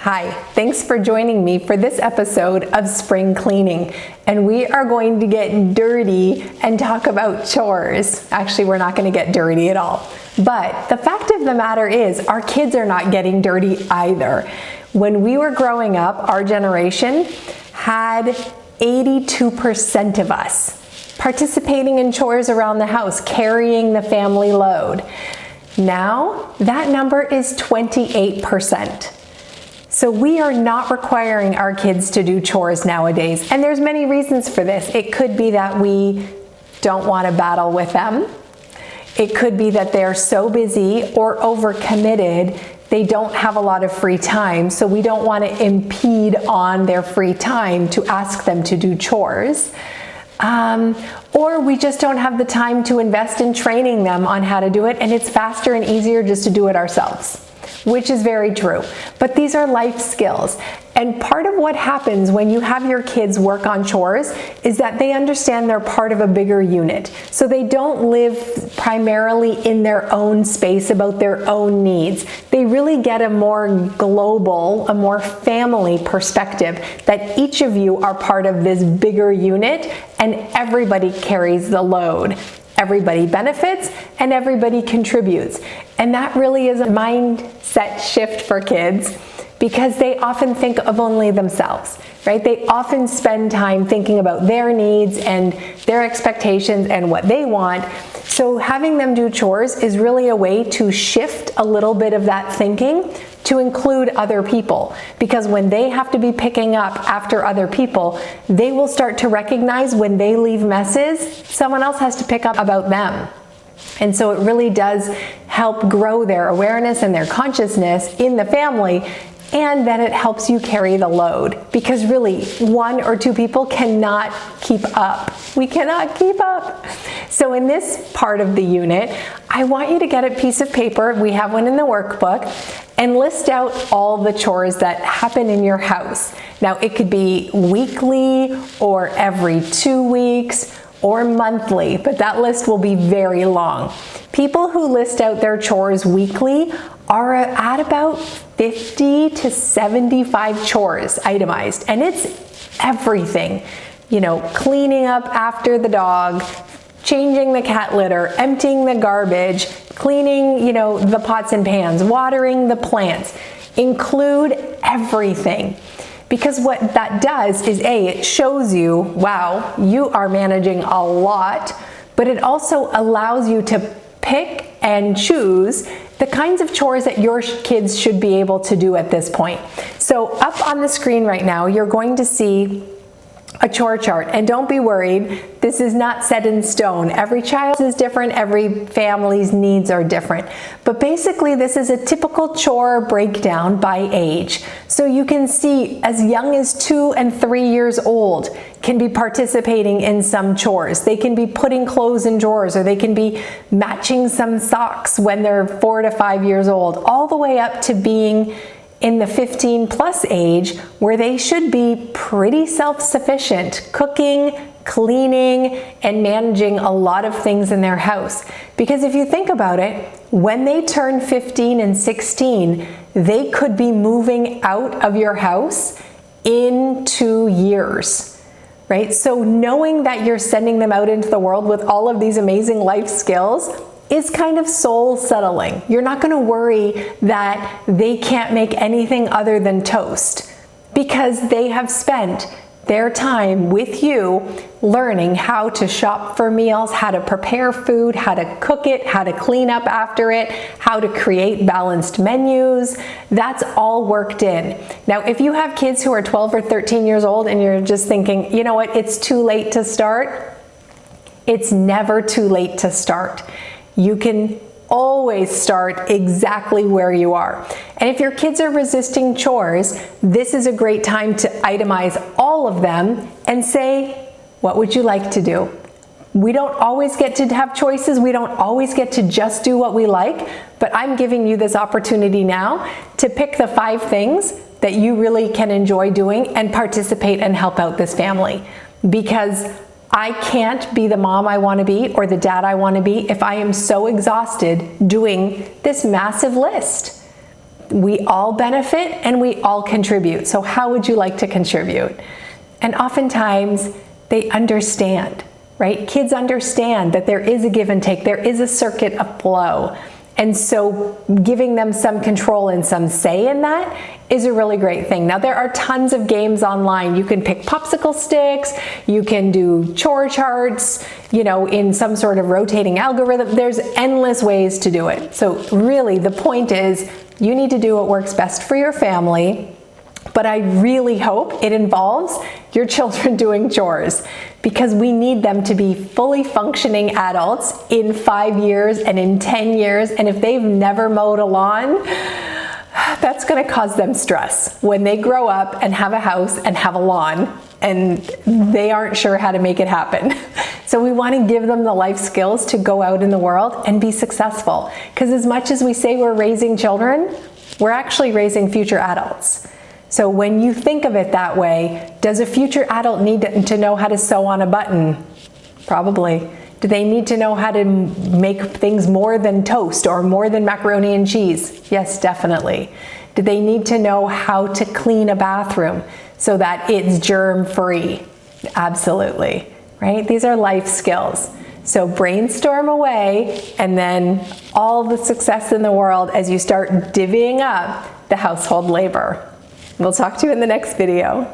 Hi, thanks for joining me for this episode of Spring Cleaning. And we are going to get dirty and talk about chores. Actually, we're not going to get dirty at all. But the fact of the matter is, our kids are not getting dirty either. When we were growing up, our generation had 82% of us participating in chores around the house, carrying the family load. Now, that number is 28%. So we are not requiring our kids to do chores nowadays, and there's many reasons for this. It could be that we don't want to battle with them. It could be that they're so busy or overcommitted, they don't have a lot of free time, so we don't want to impede on their free time to ask them to do chores. Or we just don't have the time to invest in training them on how to do it, and it's faster and easier just to do it ourselves. Which is very true. But these are life skills. And part of what happens when you have your kids work on chores is that they understand they're part of a bigger unit. So they don't live primarily in their own space about their own needs. They really get a more global, a more family perspective that each of you are part of this bigger unit and everybody carries the load. Everybody benefits and everybody contributes. And that really is a mindset shift for kids because they often think of only themselves, right? They often spend time thinking about their needs and their expectations and what they want. So having them do chores is really a way to shift a little bit of that thinking to include other people, because when they have to be picking up after other people, they will start to recognize when they leave messes, someone else has to pick up about them. And so it really does help grow their awareness and their consciousness in the family, and then it helps you carry the load, because really one or two people cannot keep up. We cannot keep up. So in this part of the unit, I want you to get a piece of paper, we have one in the workbook, and list out all the chores that happen in your house. Now it could be weekly or every 2 weeks or monthly, but that list will be very long. People who list out their chores weekly are at about 50 to 75 chores itemized, and it's everything. You know, cleaning up after the dog, changing the cat litter, emptying the garbage, cleaning, the pots and pans, watering the plants. Include everything. Because what that does is it shows you, wow, you are managing a lot, but it also allows you to pick and choose the kinds of chores that your kids should be able to do at this point. So up on the screen right now, you're going to see a chore chart, and don't be worried, this is not set in stone. Every child is different, every family's needs are different. But basically this is a typical chore breakdown by age. So you can see as young as 2 and 3 years old can be participating in some chores. They can be putting clothes in drawers, or they can be matching some socks when they're 4 to 5 years old, all the way up to being in the 15 plus age where they should be pretty self-sufficient, cooking, cleaning, and managing a lot of things in their house. Because if you think about it, when they turn 15 and 16, they could be moving out of your house in 2 years, right? So knowing that you're sending them out into the world with all of these amazing life skills is kind of soul settling. You're not going to worry that they can't make anything other than toast, because they have spent their time with you learning how to shop for meals, how to prepare food, how to cook it, how to clean up after it, how to create balanced menus. That's all worked in. Now, if you have kids who are 12 or 13 years old and you're just thinking, you know what, it's too late to start, it's never too late to start. You can always start exactly where you are. And if your kids are resisting chores, this is a great time to itemize all of them and say, what would you like to do? We don't always get to have choices. We don't always get to just do what we like, but I'm giving you this opportunity now to pick the 5 things that you really can enjoy doing and participate and help out this family. Because I can't be the mom I want to be or the dad I want to be if I am so exhausted doing this massive list. we all benefit and we all contribute. So how would you like to contribute? And oftentimes they understand, right? Kids understand that there is a give and take, there is a circuit of flow. And so giving them some control and some say in that is a really great thing. Now there are tons of games online. You can pick popsicle sticks, you can do chore charts, you know, in some sort of rotating algorithm. There's endless ways to do it. So really the point is you need to do what works best for your family. But I really hope it involves your children doing chores, because we need them to be fully functioning adults in 5 years and in 10 years. And if they've never mowed a lawn, that's going to cause them stress when they grow up and have a house and have a lawn and they aren't sure how to make it happen. So we want to give them the life skills to go out in the world and be successful. Because as much as we say we're raising children, we're actually raising future adults. So when you think of it that way, does a future adult need to know how to sew on a button? Probably. Do they need to know how to make things more than toast or more than macaroni and cheese? Yes, definitely. Do they need to know how to clean a bathroom so that it's germ-free? Absolutely, right? These are life skills. So brainstorm away, and then all the success in the world as you start divvying up the household labor. We'll talk to you in the next video.